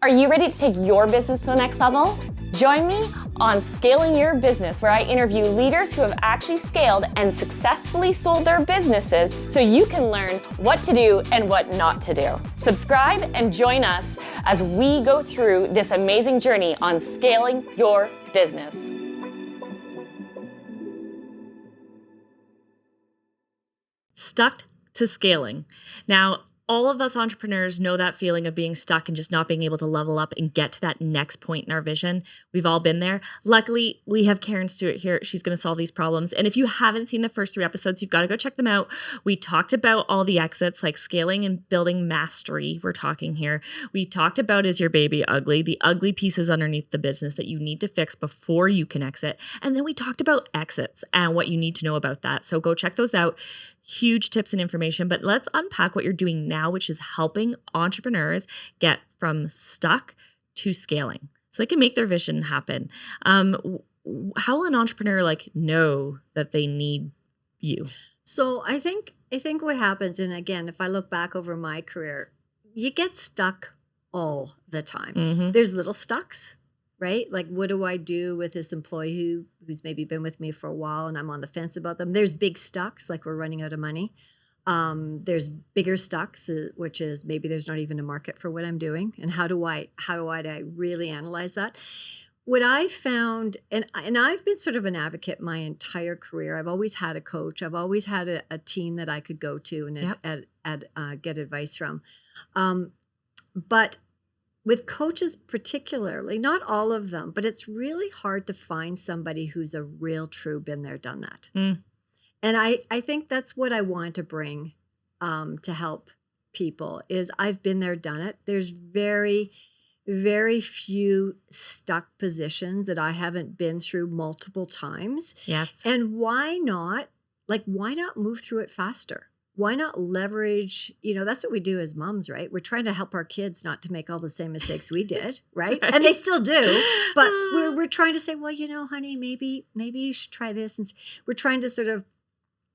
Are you ready to take your business to the next level? Join me on Scaling Your Business, where I interview leaders who have actually scaled and successfully sold their businesses so you can learn what to do and what not to do. Subscribe and join us as we go through this amazing journey on scaling your business. Stuck to scaling. Now, all of us entrepreneurs know that feeling of being stuck and just not being able to level up and get to that next point in our vision. We've all been there. Luckily, we have Karen Stewart here. She's going to solve these problems. And if you haven't seen the first 3 episodes, you've got to go check them out. We talked about all the exits, like scaling and building mastery. We're talking here. We talked about, is your baby ugly? The ugly pieces underneath the business that you need to fix before you can exit. And then we talked about exits and what you need to know about that. So go check those out. Huge tips and information, but let's unpack what you're doing now, which is helping entrepreneurs get from stuck to scaling so they can make their vision happen. How will an entrepreneur know that they need you? So I think what happens, and again, if I look back over my career, you get stuck all the time. Mm-hmm. There's little stucks, right? Like, what do I do with this employee who's maybe been with me for a while and I'm on the fence about them? There's big stucks, like we're running out of money. There's bigger stucks, which is maybe there's not even a market for what I'm doing. And how do I really analyze that? What I found, and I've been sort of an advocate my entire career. I've always had a coach. I've always had a team that I could go to and get advice from. But with coaches particularly, not all of them, but it's really hard to find somebody who's a real true been there, done that. Mm. And I think that's what I want to bring to help people is I've been there, done it. There's very, very few stuck positions that I haven't been through multiple times. Yes. And why not move through it faster? Why not leverage, that's what we do as moms, right? We're trying to help our kids not to make all the same mistakes we did, right? And they still do, but we're trying to say, well, honey, maybe you should try this. And we're trying to sort of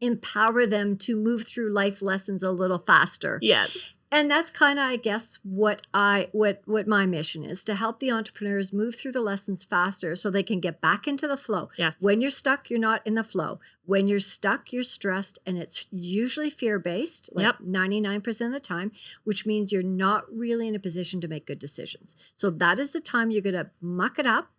empower them to move through life lessons a little faster. Yes. And that's kind of, I guess, what my mission is, to help the entrepreneurs move through the lessons faster so they can get back into the flow. Yes. When you're stuck, you're not in the flow. When you're stuck, you're stressed, and it's usually fear-based, 99% of the time, which means you're not really in a position to make good decisions. So that is the time you're going to muck it up.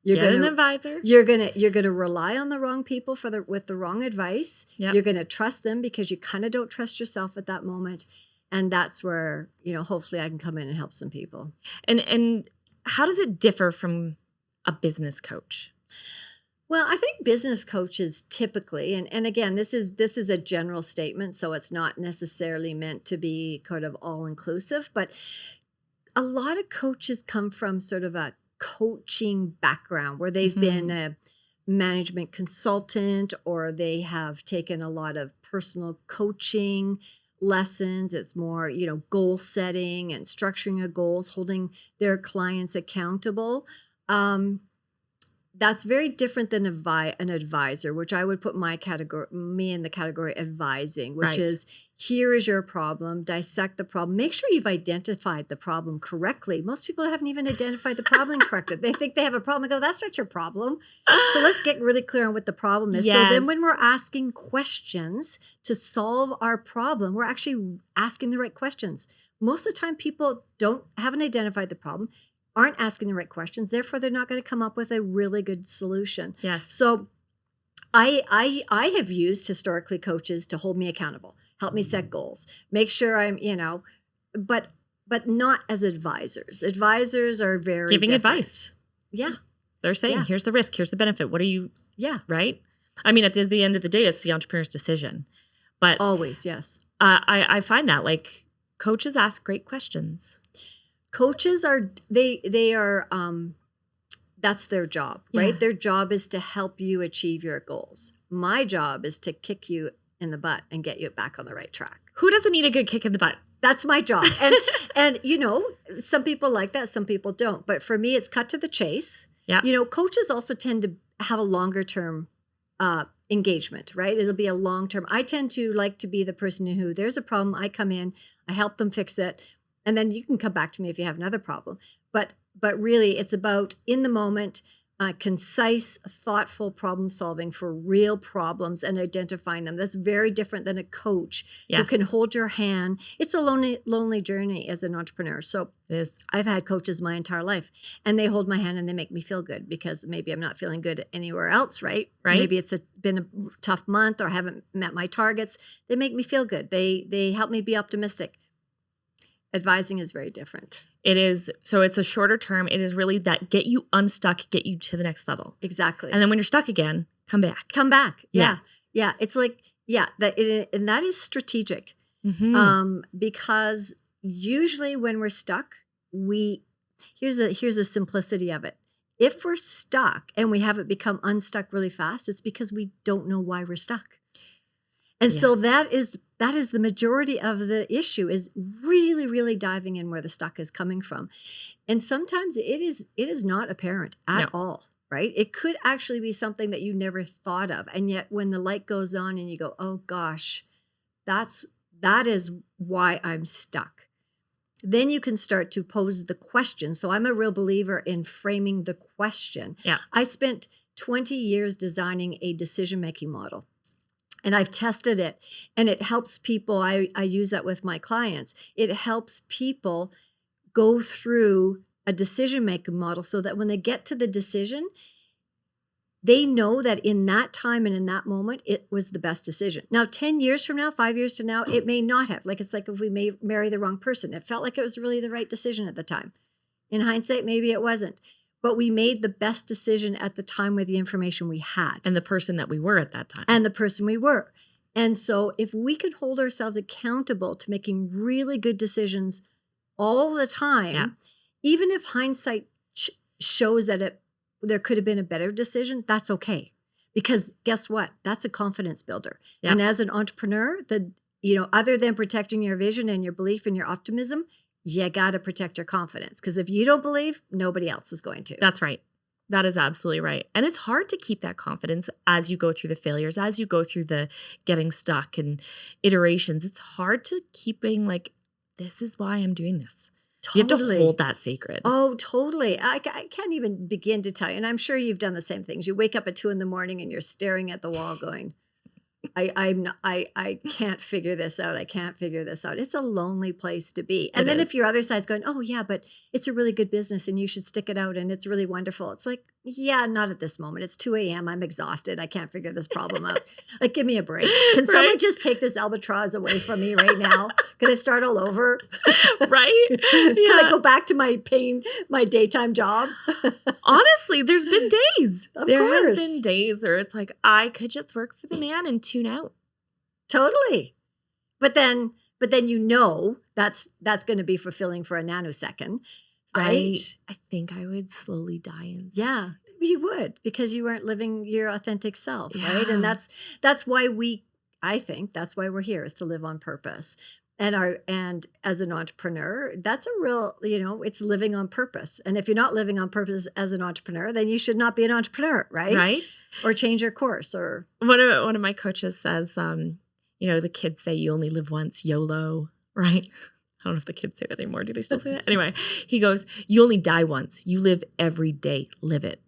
Get an advisor. You're gonna rely on the wrong people with the wrong advice. Yep. You're gonna trust them because you kind of don't trust yourself at that moment. And that's where, hopefully I can come in and help some people. And how does it differ from a business coach? Well, I think business coaches typically, and again, this is a general statement, so it's not necessarily meant to be kind of all inclusive, but a lot of coaches come from sort of a coaching background where they've been a management consultant, or they have taken a lot of personal coaching lessons. It's more, goal setting and structuring of goals, holding their clients accountable. That's very different than an advisor, which I would put me in the category advising, which is, here is your problem, dissect the problem, make sure you've identified the problem correctly. Most people haven't even identified the problem correctly. They think they have a problem. I go, that's not your problem. So let's get really clear on what the problem is. Yes. So then when we're asking questions to solve our problem, we're actually asking the right questions. Most of the time, people haven't identified the problem, aren't asking the right questions, therefore they're not going to come up with a really good solution. Yes. So I have used historically coaches to hold me accountable, help me set goals, make sure I'm, but not as advisors. Advisors are very giving different. Advice. Yeah. They're saying, here's the risk, here's the benefit. What are you? Yeah. Right. I mean, at the end of the day, it's the entrepreneur's decision. But always, yes. I find that coaches ask great questions. Coaches are that's their job, right? Their job is to help you achieve your goals. My job is to kick you in the butt and get you back on the right track. Who doesn't need a good kick in the butt? That's my job. And some people like that, some people don't. But for me, it's cut to the chase. Yeah. Coaches also tend to have a longer term engagement, right? It'll be a long term. I tend to like to be the person who, there's a problem, I come in, I help them fix it. And then you can come back to me if you have another problem. But really, it's about in the moment, concise, thoughtful problem solving for real problems and identifying them. That's very different than a coach who can hold your hand. It's a lonely journey as an entrepreneur. So It is. I've had coaches my entire life, and they hold my hand and they make me feel good because maybe I'm not feeling good anywhere else, right? Maybe it's been a tough month or I haven't met my targets. They make me feel good. They help me be optimistic. Advising is very different. It is. So it's a shorter term. It is really that get you unstuck, get you to the next level. Exactly. And then when you're stuck again, come back. Come back. Yeah. It's like, and that is strategic. Because usually when we're stuck, here's a simplicity of it. If we're stuck and we haven't become unstuck really fast, it's because we don't know why we're stuck. And so that is the majority of the issue, is really, really diving in where the stuck is coming from. And sometimes it is not apparent at all, right? It could actually be something that you never thought of. And yet when the light goes on and you go, oh gosh, that is why I'm stuck. Then you can start to pose the question. So I'm a real believer in framing the question. Yeah. I spent 20 years designing a decision-making model. And I've tested it, and it helps people. I use that with my clients. It helps people go through a decision-making model so that when they get to the decision, they know that in that time and in that moment, it was the best decision. Now, 10 years from now, 5 years from now, it may not have. Like, it's like if we may marry the wrong person. It felt like it was really the right decision at the time. In hindsight, maybe it wasn't. But we made the best decision at the time with the information we had. And the person that we were at that time. And so if we could hold ourselves accountable to making really good decisions all the time, even if hindsight shows that there could have been a better decision, that's okay. Because guess what? That's a confidence builder. And as an entrepreneur, other than protecting your vision and your belief and your optimism, you got to protect your confidence, because if you don't believe, nobody else is going to. That's right. That is absolutely right. And it's hard to keep that confidence as you go through the failures, as you go through the getting stuck and iterations. It's hard to keep being like, this is why I'm doing this. Totally. You have to hold that sacred. Oh, totally. I can't even begin to tell you. And I'm sure you've done the same things. You wake up at 2 a.m. and you're staring at the wall going, I can't figure this out. I can't figure this out. It's a lonely place to be. And then if your other side's going, oh yeah, but it's a really good business and you should stick it out and it's really wonderful. It's like, yeah, not at this moment. It's 2 a.m. I'm exhausted. I can't figure this problem out. Like, give me a break. Can someone just take this albatross away from me right now? Can I start all over? Right? Can I go back to my daytime job? Honestly, there's been days. There has been days where it's like, I could just work for the man and tune out. Totally. But then that's going to be fulfilling for a nanosecond, right? I think I would slowly die in. Yeah, you would, because you weren't living your authentic self, right? And that's why I think that's why we're here, is to live on purpose. And as an entrepreneur, that's a real, it's living on purpose. And if you're not living on purpose as an entrepreneur, then you should not be an entrepreneur, right? Right. Or change your course. Or one of my coaches says, the kids say you only live once, YOLO, right? I don't know if the kids say that anymore. Do they still say that? Anyway, he goes, you only die once. You live every day. Live it.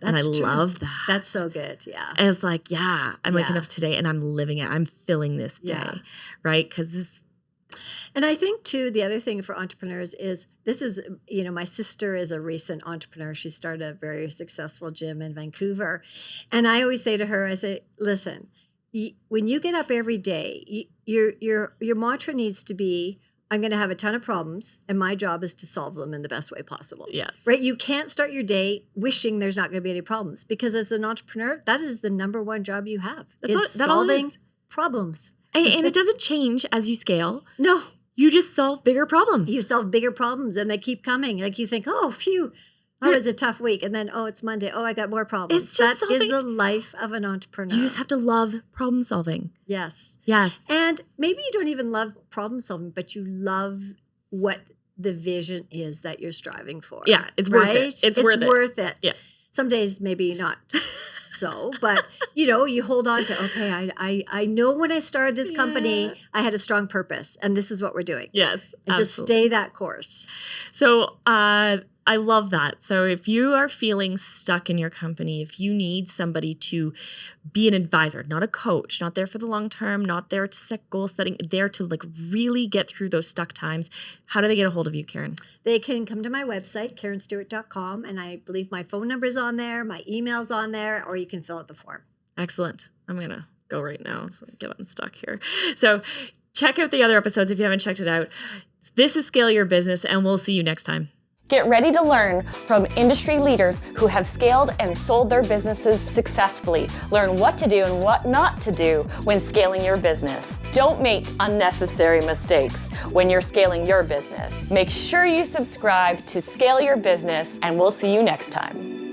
That's true. Love that. That's so good. Yeah. And it's like, I'm waking up today and I'm living it. I'm filling this day, right? Because and I think too, the other thing for entrepreneurs is my sister is a recent entrepreneur. She started a very successful gym in Vancouver. And I always say to her, I say, listen, when you get up every day, your mantra needs to be, I'm going to have a ton of problems and my job is to solve them in the best way possible. Yes. Right? You can't start your day wishing there's not going to be any problems, because as an entrepreneur, that is the number one job you have, solving problems. And it doesn't change as you scale. No. You just solve bigger problems. You solve bigger problems and they keep coming. Like, you think, oh, phew, that was a tough week. And then, oh, it's Monday. Oh, I got more problems. That is the life of an entrepreneur. You just have to love problem solving. Yes. Yes. And maybe you don't even love problem solving, but you love what the vision is that you're striving for. Yeah, it's worth it. It's worth it. Yeah. Some days maybe not. so, but you hold on to, okay, I know when I started this company, I had a strong purpose, and this is what we're doing. Yes, And just stay that course. So I love that. So if you are feeling stuck in your company, if you need somebody to be an advisor, not a coach, not there for the long term, not there to set goal setting, there to like really get through those stuck times, how do they get a hold of you, Karen? They can come to my website, karenstewart.com, and I believe my phone number's on there, my email's on there, or you can fill out the form. Excellent. I'm going to go right now so I get unstuck here. So check out the other episodes if you haven't checked it out. This is Scale Your Business, and we'll see you next time. Get ready to learn from industry leaders who have scaled and sold their businesses successfully. Learn what to do and what not to do when scaling your business. Don't make unnecessary mistakes when you're scaling your business. Make sure you subscribe to Scale Your Business, and we'll see you next time.